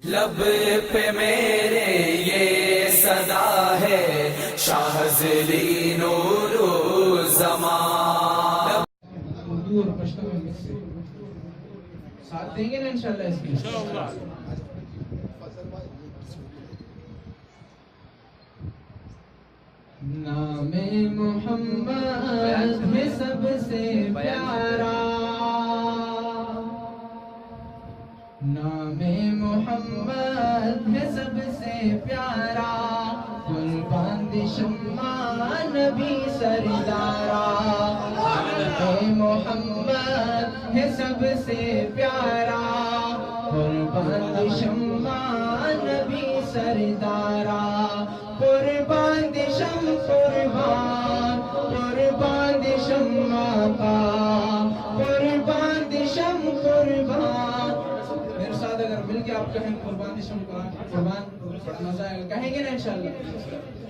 لب پہ میرے یہ صدا ہے شاہزلی نور زمان. اردو اور پشتو میں مکس ہے. ساتھ دیں گے نا انشاءاللہ اس کی. نام محمد ہے سب سے پیارا، نام محمد ہے سب سے پیارا، قربان دی شمع نبی سردارا. نام محمد ہے سب سے پیارا، قربان دی شمع نبی سردارا. قربان دی شم قربان، قربان دی شمع کا، قربان دی شم قربان. میرے ساتھ اگر مل کے آپ کہیں قربان دی شم قربان، بڑا مزہ آئے گا. کہیں گے نا انشاءاللہ.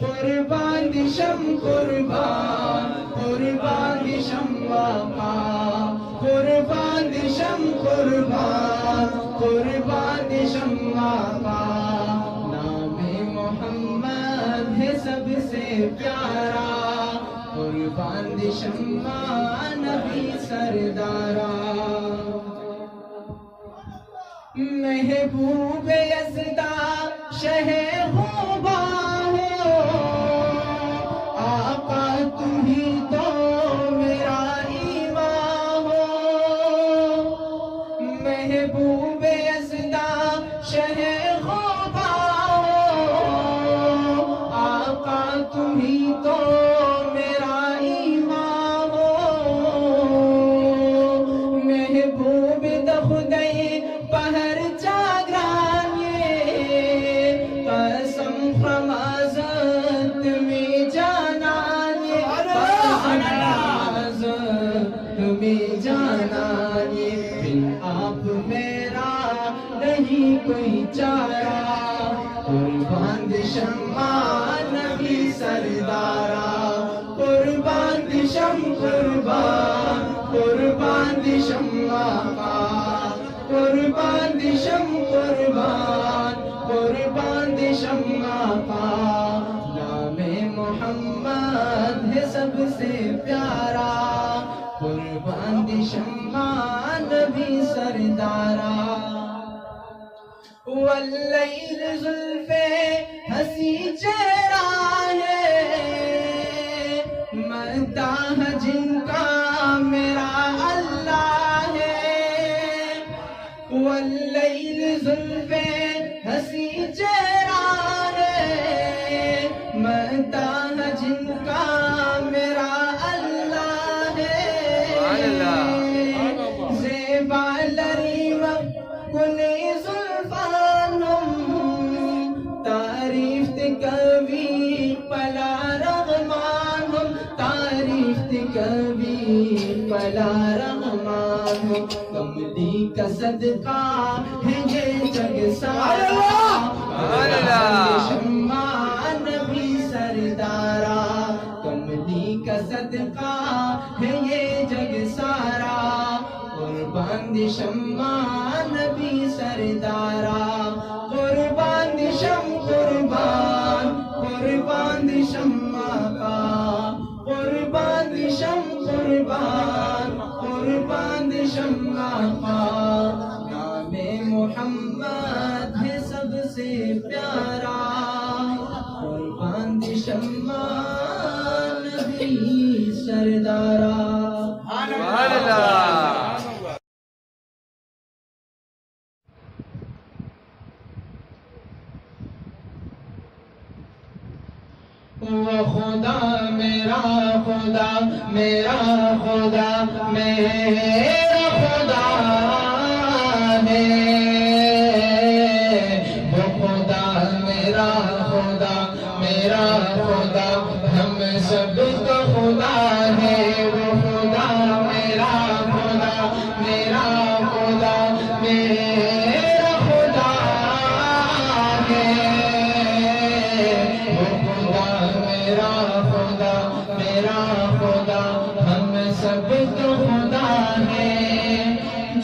قربان دی شم قربان، قربان دی شمع کا، قربان دی شم قربان، قربان دی شمع کا. سب سے پیارا، قربان دی شمع نبی سردارا. محبوب یزدہ شہ خوبا ہو، آقا تم ہی تو میرا ایمان ہو. محبوب یزدہ شہ تم ہی تو میرا ایمان ہو. محبوب دخدائی پہر چاگرانی، قسم خمازت میں جانانی، خمازت میں جانانی. بن آپ میرا نہیں کوئی چارہ، قربان دی شمع نبی سردارا. قربان دی شم قربان، قربان دی شمع کا، قربان دی شم قربان، قربان دی شمع کا. نام محمد ہے سب سے پیارا، قربان دی شمع نبی سردارا. واللیل زلفے ہنسی چہرہ ہے، مداح جن کا میرا اللہ ہے. واللیل زلفے ہنسی چہرہ ہے، مداح جن کا میرا اللہ ہے. زیبا لریم کلی تعریف کبھی پلا رغمان ہم، تعریف کبھی پلا رغمان ہم. کملی کا صدقہ ہے یہ جگ سارا، شمع نبی سردارا. کملی کا صدقہ ہے یہ جگ سارا، قربان دی شمع نبی سردارا. قربان دی شم قربان، قربان دی شمع کا، قربان دی شم قربان، قربان دی شمع کا. نام محمد ہے سب سے پیارا، قربان دی شمع نبی سردارا. وہ خدا میرا خدا، میرا خدا میرا خدا ہے. وہ خدا میرا خدا، میرا خدا ہم سب کا خدا ہے. وہ خدا میرا خدا، میرا خدا میرا خدا ہے. وہ خدا میرا خدا، میرا خدا ہم سب کا خدا ہے.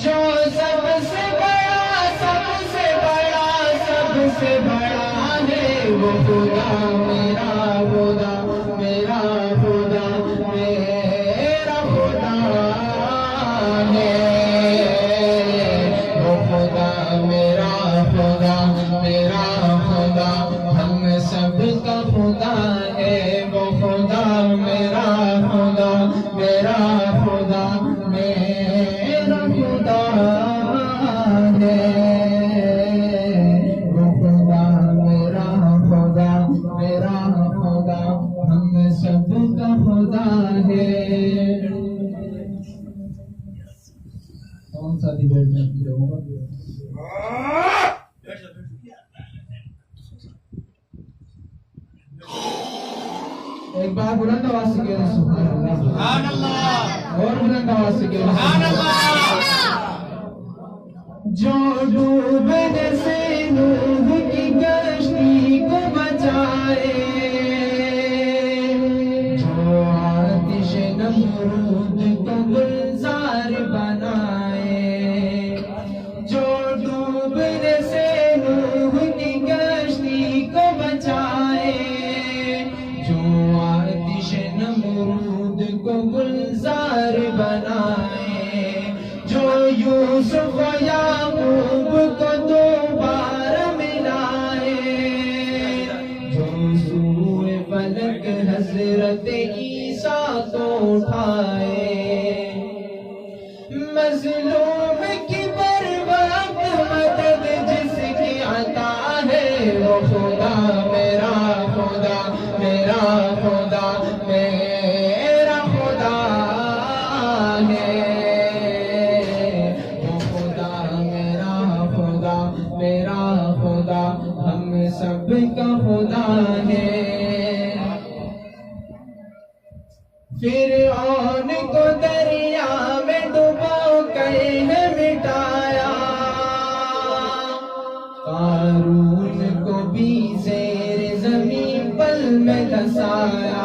جو سب سے بڑا، سب سے بڑا، سے بڑا ہے وہ خدا میرا خدا میرا خدا میرا خدا ہے وہ خدا میرا خدا میرا خدا ہم سب کا خدا ہے وہ خدا میرا خدا میرا خدا میرا خدا ہے وہ خدا میرا خدا میرا خدا ہم سب کا خدا ہے کون سا ڈیبیٹ میں ایک بار بلند آواز سے کہہ رہے سبحان اللہ اور بلند آواز سے کہہ رہے سبحان اللہ جو ڈوبنے سے نوح کی کشتی کو بچائے جو آتش نمرود کو گلزار بنائے جو ڈوبنے سے نوح کی کشتی کو بچائے جو آتش نمرود کو گلزار بنائے جو یوسف و یعقوب کو دوبارہ ملائے جو سوئے فلک حضرت عیسیٰ کو اٹھائے مظلوم کی بر وقت مدد جس کی عطا ہے وہ خدا میرا خدا میرا خدا میرا خدا ہے وہ خدا میرا خدا میرا خدا ہم سب کا خدا ہے فرعون کو دریا میں ڈبو کر مٹایا قارون کو بھی زیر زمین پل میں دھسایا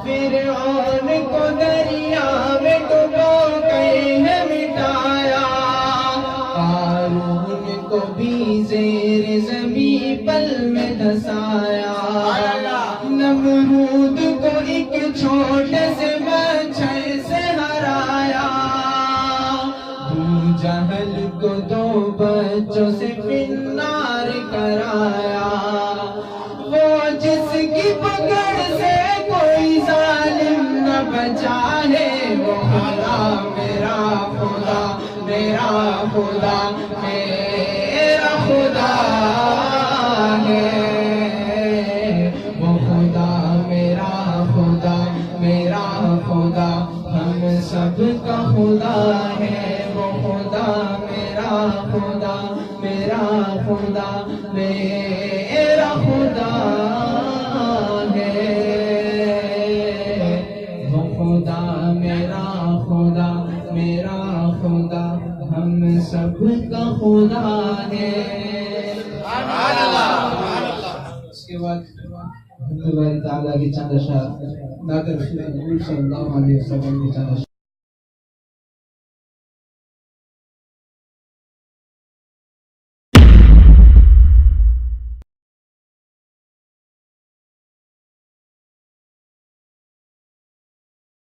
فرعون کو دریا میں ڈبو کر مٹایا قارون کو بھی زیر زمین پل میں دھسایا نمرود کو ایک چھوٹے سے مچھر سے ہرایا ابو جہل کو دو بچوں سے فنار کرایا وہ جس کی پکڑ سے کوئی ظالم نہ بچا ہے وہ خدا میرا خدا میرا خدا میرا خدا ہے وہ خدا میرا خدا میرا خدا ہم سب کا خدا ہے وہ خدا میرا خدا میرا خدا میرا خدا ہے وہ خدا میرا خدا میرا خدا ہم سب کا خدا ہے اس کے بعد اللہ تعالیٰ کی چند اشعار نعت رسول صلی اللہ علیہ وسلم کی چند اشعار